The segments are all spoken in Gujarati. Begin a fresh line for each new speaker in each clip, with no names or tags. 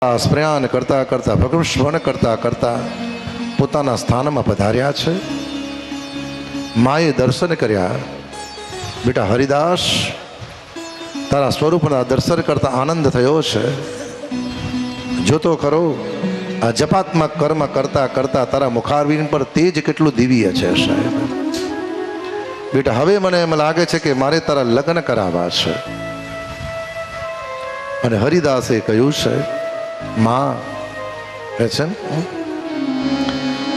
પ્રયાણ કરતા કરતા ભગવાન સ્મરણ કરતા કરતા પોતાના સ્થાનમાં પધાર્યા છે. માએ દર્શન કર્યા. બેટા હરિદાસ, તારા સ્વરૂપના દર્શન કરતા આનંદ થયો છે. જોતો ખરો, આ જપાત્મક કર્મ કરતા કરતા તારા મુખારવિંદ પર તેજ કેટલું દિવ્ય છે સાહેબ. બેટા હવે મને એમ લાગે છે કે મારે તારા લગ્ન કરાવવા છે. અને હરિદાસે કહ્યું છે, માં કહે છે,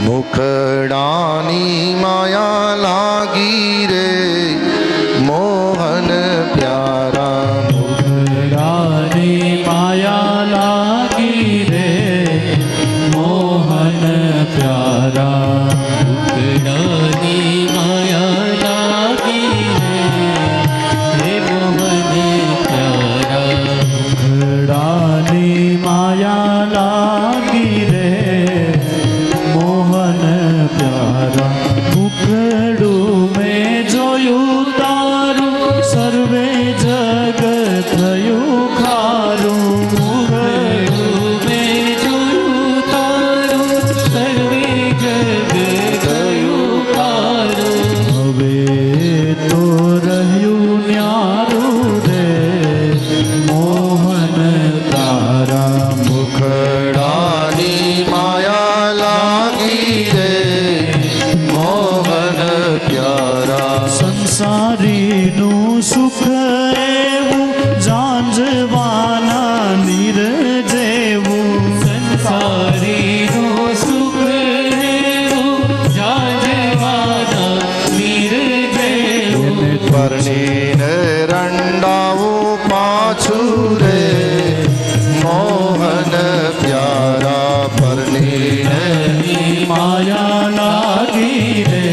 મુખડાની માયા લાગી રે મોહન પ્યારા.
મુખડાની માયા લાગી રે મોહન પ્યારા. મુખડાની માયા લાગી રે મોહન પ્યારા. મુખડાની માયા લાગી રે મોહન પ્યારા. મુખડું મેં જોયું તારું, સર્વે જગ થયું ખારું. મુખડું મેં જોયું તારું, સર્વે જગ થયું ખારું. હવે તો રહ્યું ન્યારું રે મોહન તારા.
મુખડાની માયા લાગી રે મોહન પ્યારા.
સંસારીનું સુખ એવું જાંજવાના નીર જેવું. સંસારીનું સુખ એવું જાંજવાના નીર જેવું.
પરણીને રંડાવું પાછું રે મોહન પ્યારા. પરણીને
માયા લાગી રે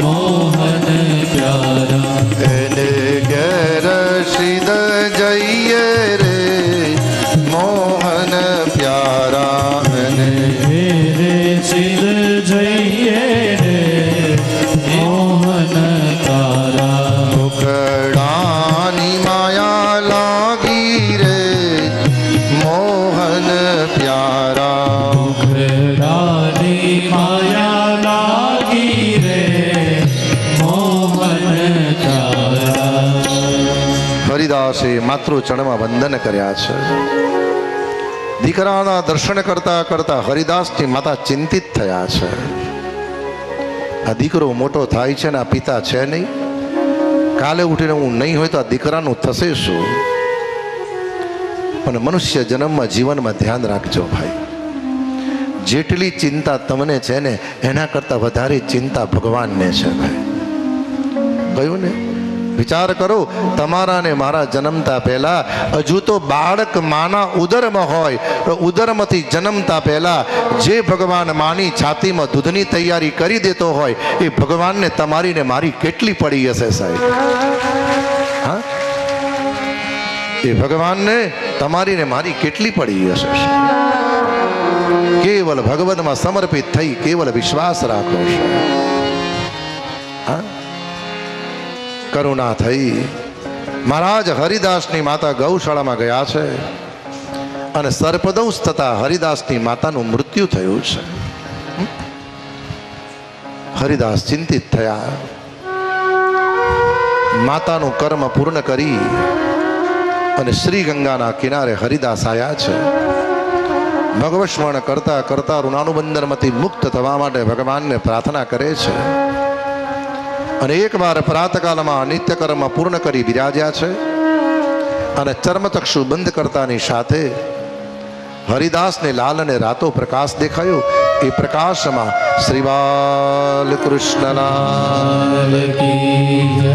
મોહન પ્યારા.
એને ઘેર સીધ જઈએ રે મોહન પ્યારા. એને
રે સિદ્ધ જઈએ રે મોહન તારા.
મુખડાની માયા લાગી રે મોહન પ્યારા.
મુખડાની માયા લાગી રે મોહન તારા.
હરિદાસે માતૃચરણમાં વંદન કર્યા છે. દીકરાના દર્શન કરતા કરતા હરિદાસની માતા ચિંતિત થયા છે. આ દીકરો મોટો થાય છે ને આ પિતા છે નહીં. કાલે ઉઠીને હું નહીં હોય તો આ દીકરાનું થશે શું? પણ મનુષ્ય જન્મમાં જીવનમાં ધ્યાન રાખજો ભાઈ. જેટલી ચિંતા તમને છે ને એના કરતાં વધારે ચિંતા ભગવાનને છે ભાઈ. કહ્યું ને, વિચાર કરો, તમારા ને મારા જન્મતા પહેલા હજુ તો બાળક માના ઉદરમાં હોય તો ઉદરમાંથી જન્મતા પહેલા જે ભગવાન માની છાતીમાં દૂધની તૈયારી કરી દેતો હોય એ ભગવાનને તમારી ને મારી કેટલી પડી હશે સાહેબ? હા, એ ભગવાનને તમારી ને મારી કેટલી પડી હશે? કેવલ ભગવાનમાં સમર્પિત થઈ કેવલ વિશ્વાસ રાખો. હા, કરુણા થઈ. મહારાજ હરિદાસની માતા ગૌશાળામાં ગયા છે અને સર્પદંશ થતા હરિદાસની માતાનું મૃત્યુ થયું છે. હરિદાસ ચિંતિત થયા. માતાનું કર્મ પૂર્ણ કરી અને શ્રી ગંગાના કિનારે હરિદાસ આવ્યા છે. ભગવત સ્મરણ કરતા કરતા ઋણાનુબંધનમાંથી મુક્ત થવા માટે ભગવાનને પ્રાર્થના કરે છે. અને એકવાર પ્રાતકાલમાં નિત્યકર્મ પૂર્ણ કરી બિરાજ્યા છે અને ચર્મચક્ષુ બંધ કરતાની સાથે હરિદાસને લાલ અને રાતો પ્રકાશ દેખાયો. એ પ્રકાશમાં શ્રી બાલકૃષ્ણના
કી જય.